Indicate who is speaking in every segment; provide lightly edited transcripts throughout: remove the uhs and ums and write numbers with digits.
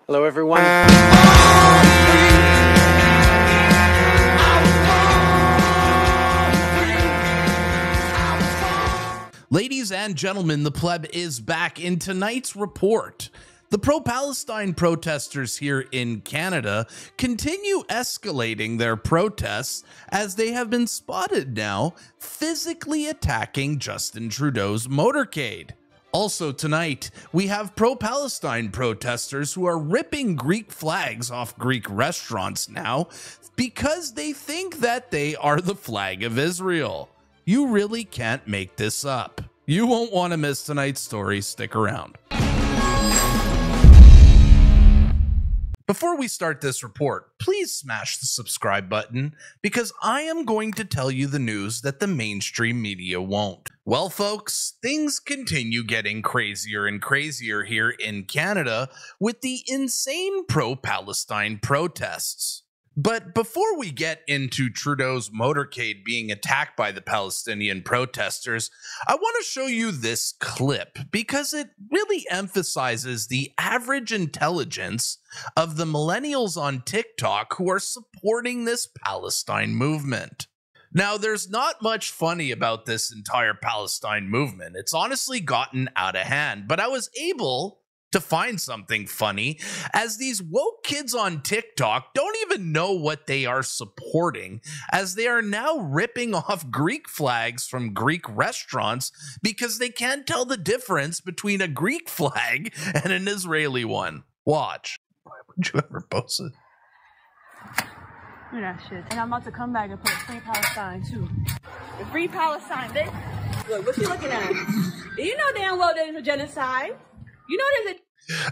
Speaker 1: Hello, everyone.
Speaker 2: Ladies and gentlemen, the Pleb is back. In tonight's report, the pro-Palestine protesters here in Canada continue escalating their protests as they have been spotted now physically attacking Justin Trudeau's motorcade. Also tonight, we have pro-Palestine protesters who are ripping Greek flags off Greek restaurants now because they think that they are the flag of Israel. You really can't make this up. You won't want to miss tonight's story. Stick around. Before we start this report, please smash the subscribe button because I am going to tell you the news that the mainstream media won't. Well, folks, things continue getting crazier and crazier here in Canada with the insane pro-Palestine protests. But before we get into Trudeau's motorcade being attacked by the Palestinian protesters, I want to show you this clip because it really emphasizes the average intelligence of the millennials on TikTok who are supporting this Palestine movement. Now, there's not much funny about this entire Palestine movement. It's honestly gotten out of hand, but I was able to find something funny as these woke kids on TikTok don't even know what they are supporting, as they are now ripping off Greek flags from Greek restaurants because they can't tell the difference between a Greek flag and an Israeli one. Watch. Why would you ever post it?
Speaker 3: Look at that shit. And I'm about to come back and put Free Palestine too. The Free Palestine, bitch. Look, what you looking at? You know damn well there's a genocide. You know there's a...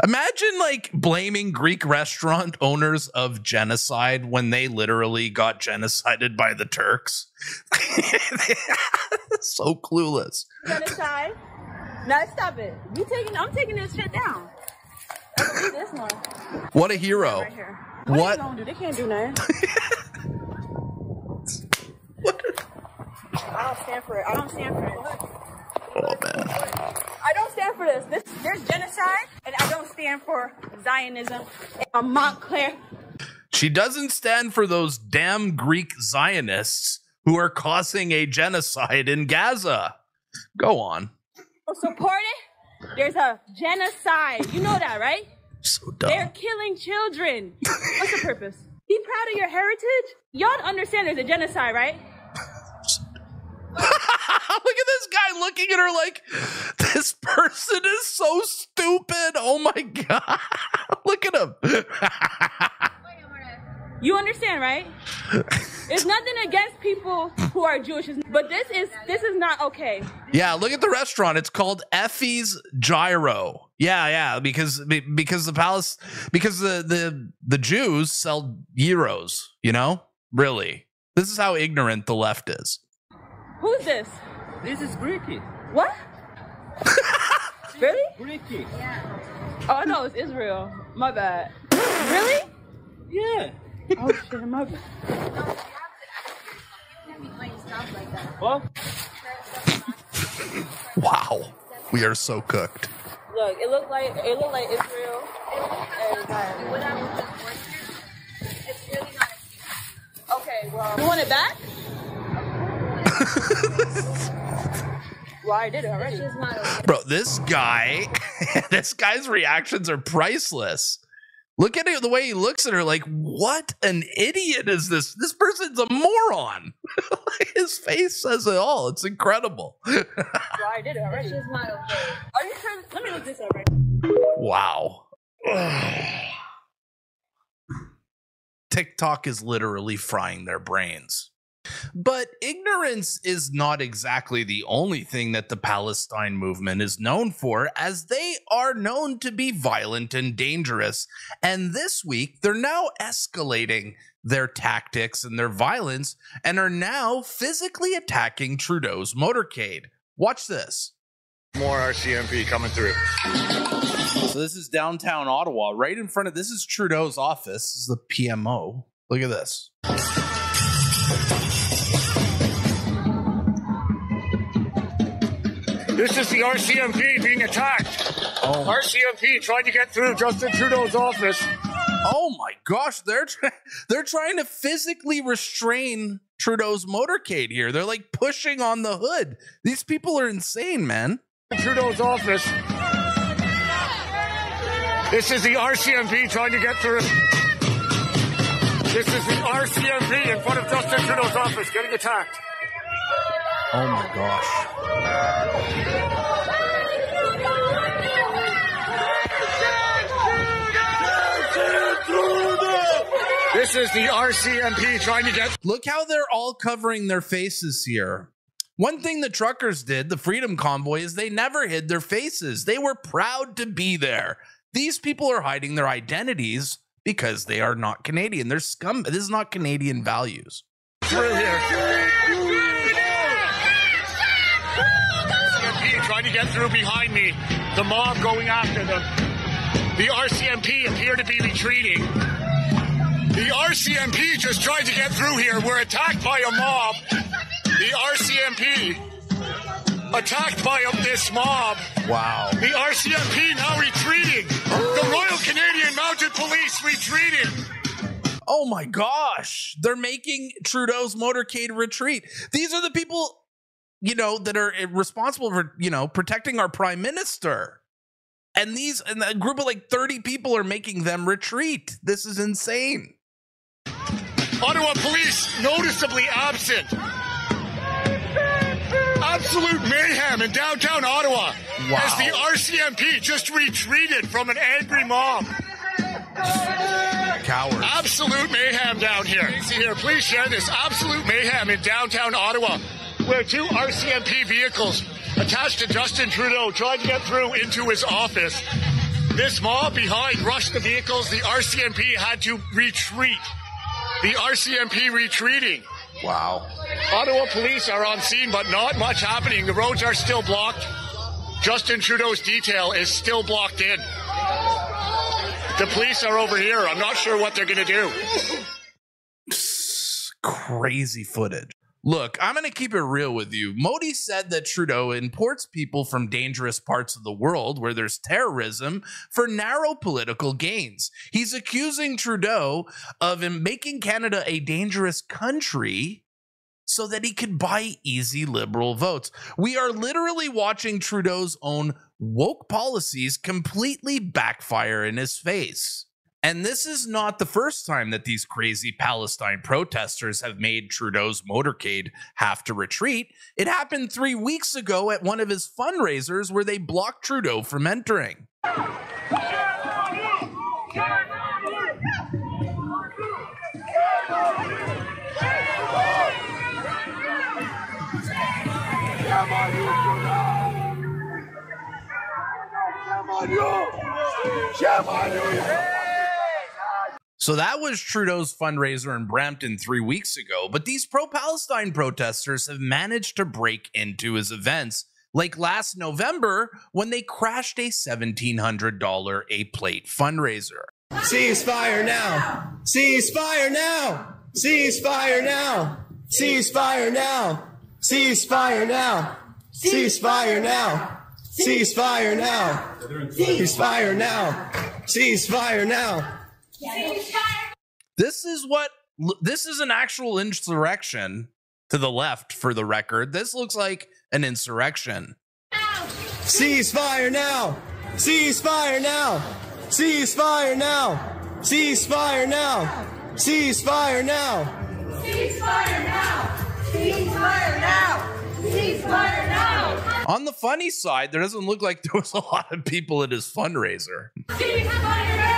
Speaker 2: Imagine like blaming Greek restaurant owners of genocide when they literally got genocided by the Turks. So clueless.
Speaker 3: Genocide. Now stop it. I'm taking this shit down. This one.
Speaker 2: What a hero.
Speaker 3: Right here. What? They gonna do? They can't do nothing. I don't stand for it. I don't stand for it.
Speaker 2: Oh, man.
Speaker 3: I don't stand for this. There's genocide, and I don't stand for Zionism in Montreal.
Speaker 2: She doesn't stand for those damn Greek Zionists who are causing a genocide in Gaza. Go on.
Speaker 3: Support it? There's a genocide. You know that, right?
Speaker 2: So dumb.
Speaker 3: They're killing children. What's the purpose? Be proud of your heritage? Y'all understand there's a genocide, right?
Speaker 2: Look at this guy looking at her like, this person is so stupid. Oh my God. Look at him.
Speaker 3: You understand, right? It's nothing against people who are Jewish, but this is not okay.
Speaker 2: Yeah, look at the restaurant. It's called Effie's Gyro. Yeah, because the Jews sell gyros, you know? Really. This is how ignorant the left is.
Speaker 3: Who's this?
Speaker 4: This is Greeky.
Speaker 3: What? Really?
Speaker 4: Greeky.
Speaker 3: Yeah. Oh, I know it's Israel. My bad. Really?
Speaker 4: Yeah.
Speaker 3: Oh shit, my bad.
Speaker 4: What?
Speaker 2: Wow, we are so cooked.
Speaker 3: Look, it looked like Israel.
Speaker 5: It's really not.
Speaker 3: Okay, well, you want it back? Well, I did it already.
Speaker 5: It's not okay.
Speaker 2: Bro, this guy's reactions are priceless. Look at it, the way he looks at her like, what an idiot is this? This person's a moron. His face says it all. It's incredible.
Speaker 3: Well, I did it already.
Speaker 5: It's not okay.
Speaker 3: Are you sure? Let me look this up right.
Speaker 2: Wow. TikTok is literally frying their brains. But ignorance is not exactly the only thing that the Palestine movement is known for, as they are known to be violent and dangerous. And this week, they're now escalating their tactics and their violence and are now physically attacking Trudeau's motorcade. Watch this.
Speaker 6: More RCMP coming through.
Speaker 2: So this is downtown Ottawa, right in front of, this is Trudeau's office. This is the PMO. Look at this.
Speaker 6: This is the RCMP being attacked.
Speaker 2: Oh.
Speaker 6: RCMP trying to get through Justin Trudeau's office.
Speaker 2: Oh my gosh, they're trying to physically restrain Trudeau's motorcade here. They're like pushing on the hood. These people are insane, man.
Speaker 6: Trudeau's office. This is the RCMP trying to get through. This is the RCMP in front of Justin Trudeau's office getting attacked.
Speaker 2: Oh my gosh.
Speaker 6: This is the RCMP trying to get...
Speaker 2: Look how they're all covering their faces here. One thing the truckers did, the Freedom Convoy, is they never hid their faces. They were proud to be there. These people are hiding their identities because they are not Canadian. They're scum. This is not Canadian values.
Speaker 6: Through here. RCMP trying to get through behind me. The mob going after them. The RCMP appear to be retreating. The RCMP just tried to get through here. We're attacked by a mob. The RCMP attacked by this mob.
Speaker 2: Wow.
Speaker 6: The RCMP now retreating. The Royal Canadian Mounted Police retreating.
Speaker 2: Oh my gosh. They're making Trudeau's motorcade retreat. These are the people, you know, that are responsible for, you know, protecting our prime minister. And a group of like 30 people are making them retreat. This is insane.
Speaker 6: Ottawa police noticeably absent. Absolute mayhem in downtown Ottawa.
Speaker 2: Wow.
Speaker 6: As the RCMP just retreated from an angry mob.
Speaker 2: Cowards.
Speaker 6: Absolute mayhem down here. Please share this. Absolute mayhem in downtown Ottawa, where two RCMP vehicles attached to Justin Trudeau tried to get through into his office. This mob behind rushed the vehicles. The RCMP had to retreat. The RCMP retreating.
Speaker 2: Wow.
Speaker 6: Ottawa police are on scene, but not much happening. The roads are still blocked. Justin Trudeau's detail is still blocked in. The police are over here. I'm not sure what they're going to do.
Speaker 2: Crazy footage. Look, I'm going to keep it real with you. Modi said that Trudeau imports people from dangerous parts of the world where there's terrorism for narrow political gains. He's accusing Trudeau of making Canada a dangerous country so that he could buy easy liberal votes. We are literally watching Trudeau's own woke policies completely backfire in his face. And this is not the first time that these crazy Palestine protesters have made Trudeau's motorcade have to retreat. It happened 3 weeks ago at one of his fundraisers where they blocked Trudeau from entering. So that was Trudeau's fundraiser in Brampton 3 weeks ago, but these pro-Palestine protesters have managed to break into his events, like last November when they crashed a $1,700 a-plate fundraiser.
Speaker 1: Ceasefire now! Ceasefire now! Ceasefire now! Ceasefire now! Ceasefire now! Ceasefire now! Ceasefire now! Ceasefire now! Ceasefire now!
Speaker 2: This is an actual insurrection to the left, for the record. This looks like an insurrection.
Speaker 1: Ceasefire now! Ceasefire now! Ceasefire now! Ceasefire now! Ceasefire now!
Speaker 3: Ceasefire now! Ceasefire now! Ceasefire now!
Speaker 2: On the funny side, there doesn't look like there was a lot of people at his fundraiser.
Speaker 3: Ceasefire now!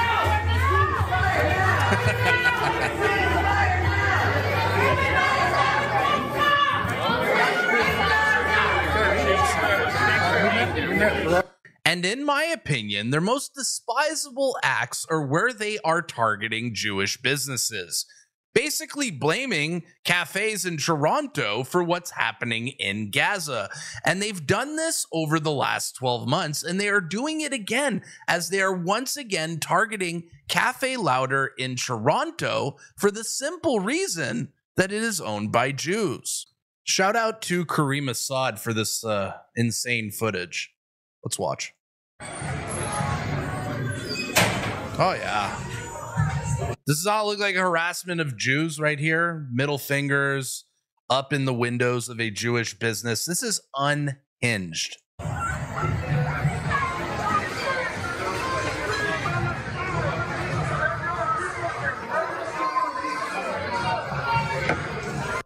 Speaker 2: And in my opinion, their most despisable acts are where they are targeting Jewish businesses, basically blaming cafes in Toronto for what's happening in Gaza. And they've done this over the last 12 months, and they are doing it again as they are once again targeting Cafe Louder in Toronto for the simple reason that it is owned by Jews. Shout out to Kareem Assad for this insane footage. Let's watch. Oh, yeah. This does all look like a harassment of Jews right here. Middle fingers up in the windows of a Jewish business. This is unhinged.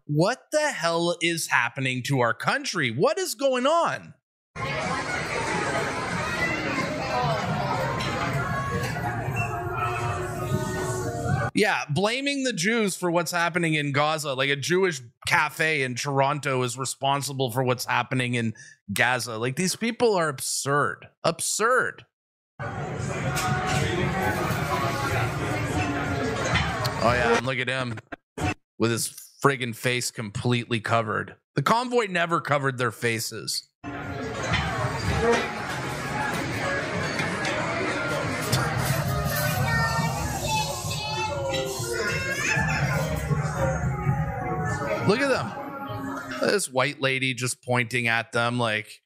Speaker 2: What the hell is happening to our country? What is going on? Yeah, blaming the Jews for what's happening in Gaza, like a Jewish cafe in Toronto is responsible for what's happening in Gaza. Like, these people are absurd. Absurd. Oh, yeah, and look at him with his friggin' face completely covered. The convoy never covered their faces. Look at them. This white lady just pointing at them like,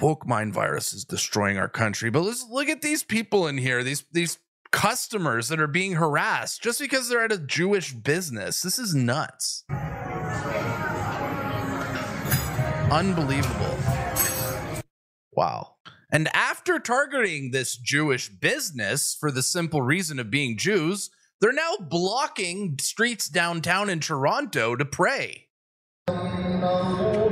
Speaker 2: woke mind virus is destroying our country. But let's look at these people in here, these customers that are being harassed just because they're at a Jewish business. This is nuts. Unbelievable. Wow. And after targeting this Jewish business for the simple reason of being Jews, they're now blocking streets downtown in Toronto to pray. Wow.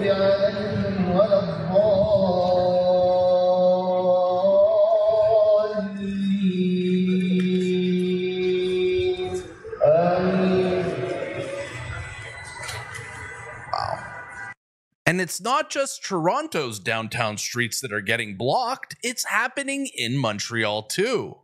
Speaker 2: And it's not just Toronto's downtown streets that are getting blocked, it's happening in Montreal too.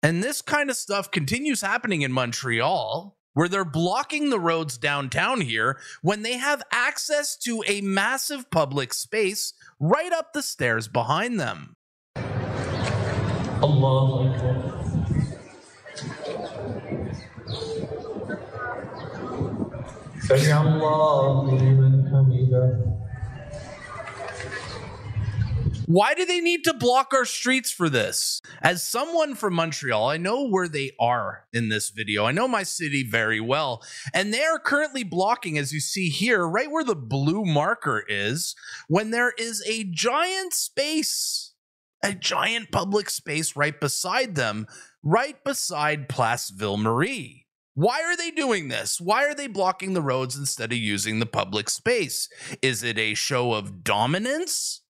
Speaker 2: And this kind of stuff continues happening in Montreal, where they're blocking the roads downtown here when they have access to a massive public space right up the stairs behind them.
Speaker 7: Allahu Akbar.
Speaker 2: Why do they need to block our streets for this? As someone from Montreal, I know where they are in this video. I know my city very well. And they are currently blocking, as you see here, right where the blue marker is, when there is a giant space, a giant public space right beside them, right beside Place Ville-Marie. Why are they doing this? Why are they blocking the roads instead of using the public space? Is it a show of dominance?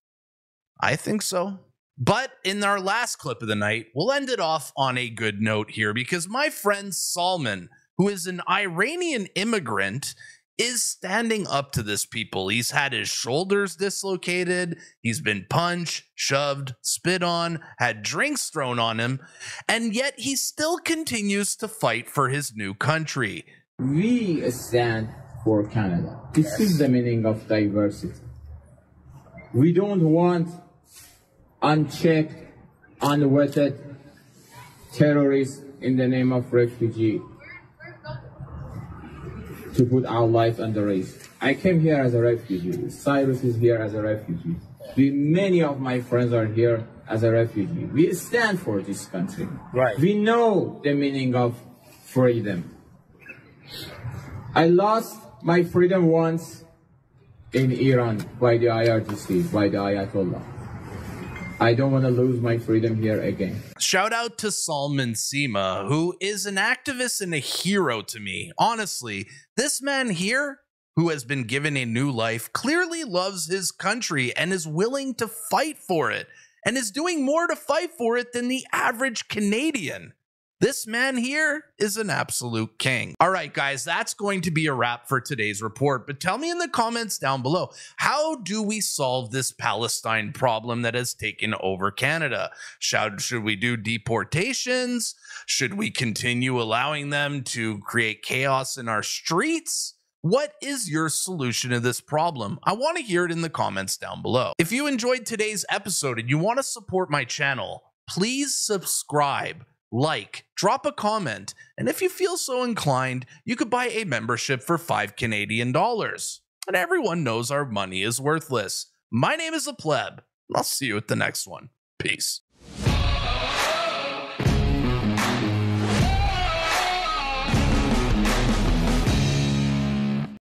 Speaker 2: I think so. But in our last clip of the night, we'll end it off on a good note here because my friend Salman, who is an Iranian immigrant, is standing up to this people. He's had his shoulders dislocated. He's been punched, shoved, spit on, had drinks thrown on him, and yet he still continues to fight for his new country.
Speaker 8: We stand for Canada. This is the meaning of diversity. We don't want unchecked, unvetted terrorists in the name of refugee to put our life under risk. I came here as a refugee. Cyrus is here as a refugee. Many of my friends are here as a refugee. We stand for this country.
Speaker 4: Right.
Speaker 8: We know the meaning of freedom. I lost my freedom once in Iran by the IRGC, by the Ayatollah. I don't want to lose my freedom here again.
Speaker 2: Shout out to Salman Sima, who is an activist and a hero to me. Honestly, this man here, who has been given a new life, clearly loves his country and is willing to fight for it, and is doing more to fight for it than the average Canadian. This man here is an absolute king. All right, guys, that's going to be a wrap for today's report. But tell me in the comments down below, how do we solve this Palestine problem that has taken over Canada? Should we do deportations? Should we continue allowing them to create chaos in our streets? What is your solution to this problem? I want to hear it in the comments down below. If you enjoyed today's episode and you want to support my channel, please subscribe, like, drop a comment, and if you feel so inclined, you could buy a membership for $5 Canadian. And everyone knows our money is worthless. My name is the Pleb, and I'll see you at the next one. Peace.